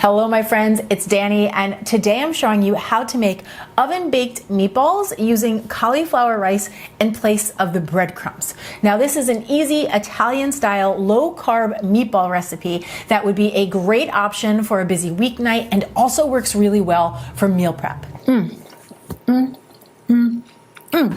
Hello my friends, it's Danny, and today I'm showing you how to make oven baked meatballs using cauliflower rice in place of the breadcrumbs. Now this is an easy Italian style low carb meatball recipe that would be a great option for a busy weeknight and also works really well for meal prep.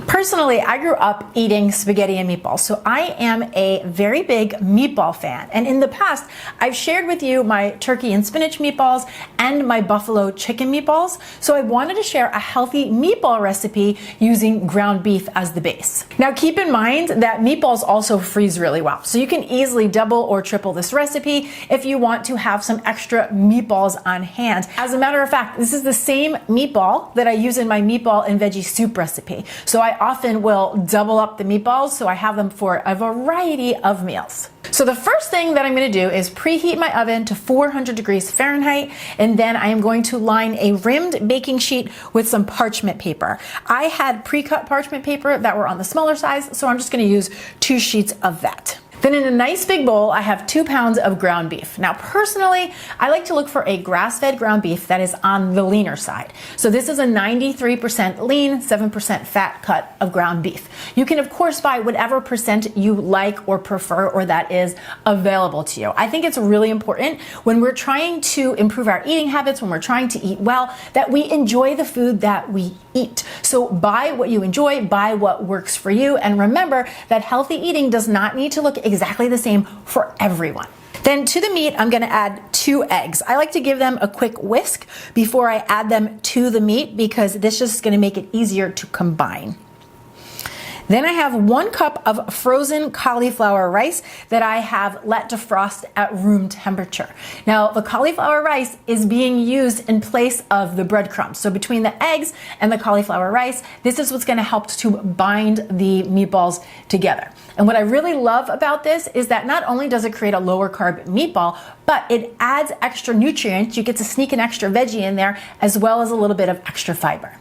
Personally, I grew up eating spaghetti and meatballs, so I am a very big meatball fan. And in the past, I've shared with you my turkey and spinach meatballs and my buffalo chicken meatballs. So I wanted to share a healthy meatball recipe using ground beef as the base. Now keep in mind that meatballs also freeze really well. So you can easily double or triple this recipe if you want to have some extra meatballs on hand. As a matter of fact, this is the same meatball that I use in my meatball and veggie soup recipe. So I often will double up the meatballs so I have them for a variety of meals. So the first thing that I'm going to do is preheat my oven to 400 degrees Fahrenheit, and then I am going to line a rimmed baking sheet with some parchment paper. I had pre-cut parchment paper that were on the smaller size, so I'm just going to use 2 sheets of that. Then in a nice big bowl, I have 2 pounds of ground beef. Now personally, I like to look for a grass-fed ground beef that is on the leaner side. So this is a 93% lean, 7% fat cut of ground beef. You can of course buy whatever percent you like or prefer or that is available to you. I think it's really important when we're trying to improve our eating habits, when we're trying to eat well, that we enjoy the food that we eat. So buy what you enjoy, buy what works for you, and remember that healthy eating does not need to look exactly the same for everyone. Then to the meat, I'm going to add 2 eggs. I like to give them a quick whisk before I add them to the meat because this is just going to make it easier to combine. Then I have 1 cup of frozen cauliflower rice that I have let defrost at room temperature. Now the cauliflower rice is being used in place of the breadcrumbs. So between the eggs and the cauliflower rice, this is what's going to help to bind the meatballs together. And what I really love about this is that not only does it create a lower carb meatball, but it adds extra nutrients. You get to sneak an extra veggie in there as well as a little bit of extra fiber.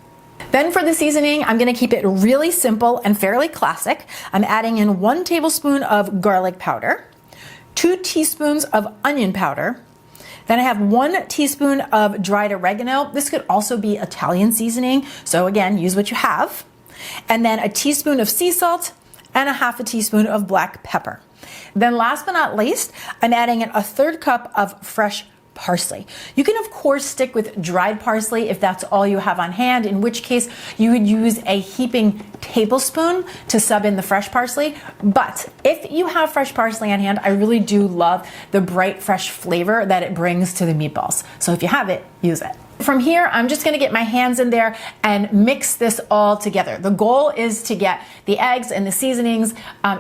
Then for the seasoning, I'm going to keep it really simple and fairly classic. I'm adding in 1 tablespoon of garlic powder, 2 teaspoons of onion powder. Then I have 1 teaspoon of dried oregano. This could also be Italian seasoning. So again, use what you have. And then a teaspoon of sea salt and a half a teaspoon of black pepper. Then last but not least, I'm adding in a 1/3 cup of fresh parsley. You can of course stick with dried parsley if that's all you have on hand, in which case you would use a heaping tablespoon to sub in the fresh parsley. But if you have fresh parsley on hand, I really do love the bright fresh flavor that it brings to the meatballs. So if you have it, use it. From here, I'm just going to get my hands in there and mix this all together. The goal is to get the eggs and the seasonings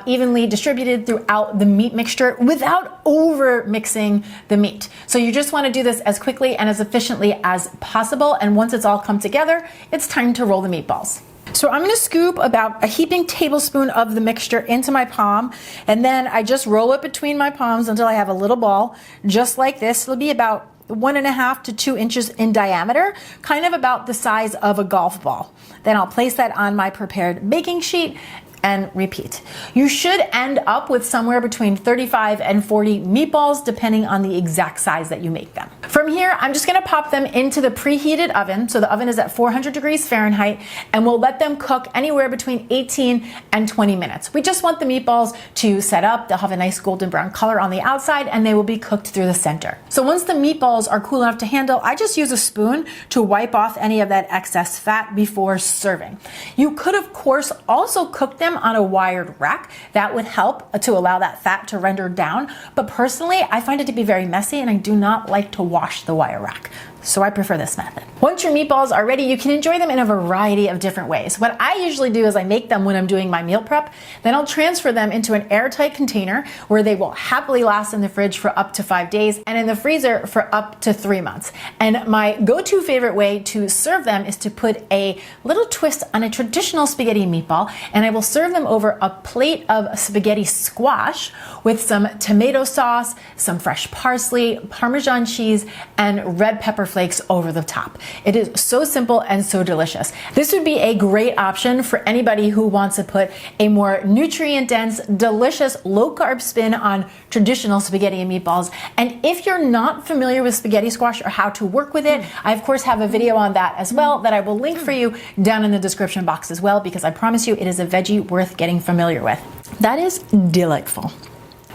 evenly distributed throughout the meat mixture without over mixing the meat. So you just want to do this as quickly and as efficiently as possible. And once it's all come together, it's time to roll the meatballs. So I'm going to scoop about a heaping tablespoon of the mixture into my palm, and then I just roll it between my palms until I have a little ball, just like this. It'll be about 1.5 to 2 inches in diameter, kind of about the size of a golf ball. Then I'll place that on my prepared baking sheet and repeat. You should end up with somewhere between 35 and 40 meatballs depending on the exact size that you make them. From here, I'm just going to pop them into the preheated oven. So the oven is at 400 degrees Fahrenheit, and we'll let them cook anywhere between 18 and 20 minutes. We just want the meatballs to set up. They'll have a nice golden brown color on the outside, and they will be cooked through the center. So once the meatballs are cool enough to handle, I just use a spoon to wipe off any of that excess fat before serving. You could of course also cook them on a wired rack. That would help to allow that fat to render down. But personally, I find it to be very messy and I do not like to wash the wire rack. So I prefer this method. Once your meatballs are ready, you can enjoy them in a variety of different ways. What I usually do is I make them when I'm doing my meal prep, then I'll transfer them into an airtight container where they will happily last in the fridge for up to 5 days and in the freezer for up to 3 months. And my go-to favorite way to serve them is to put a little twist on a traditional spaghetti meatball, and I will serve them over a plate of spaghetti squash with some tomato sauce, some fresh parsley, Parmesan cheese, and red pepper flakes over the top. It is so simple and so delicious. This would be a great option for anybody who wants to put a more nutrient-dense, delicious, low-carb spin on traditional spaghetti and meatballs. And if you're not familiar with spaghetti squash or how to work with it, I of course have a video on that as well that I will link for you down in the description box as well, because I promise you it is a veggie worth getting familiar with. That is delightful.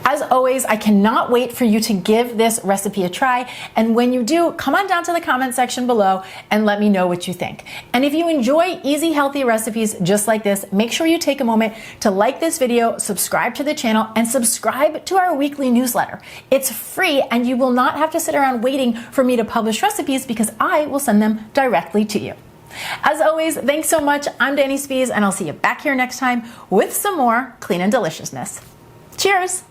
As always, I cannot wait for you to give this recipe a try, and when you do, come on down to the comment section below and let me know what you think. And if you enjoy easy, healthy recipes just like this, make sure you take a moment to like this video, subscribe to the channel, and subscribe to our weekly newsletter. It's free, and you will not have to sit around waiting for me to publish recipes because I will send them directly to you. As always, thanks so much. I'm Dani Spies, and I'll see you back here next time with some more clean and deliciousness. Cheers!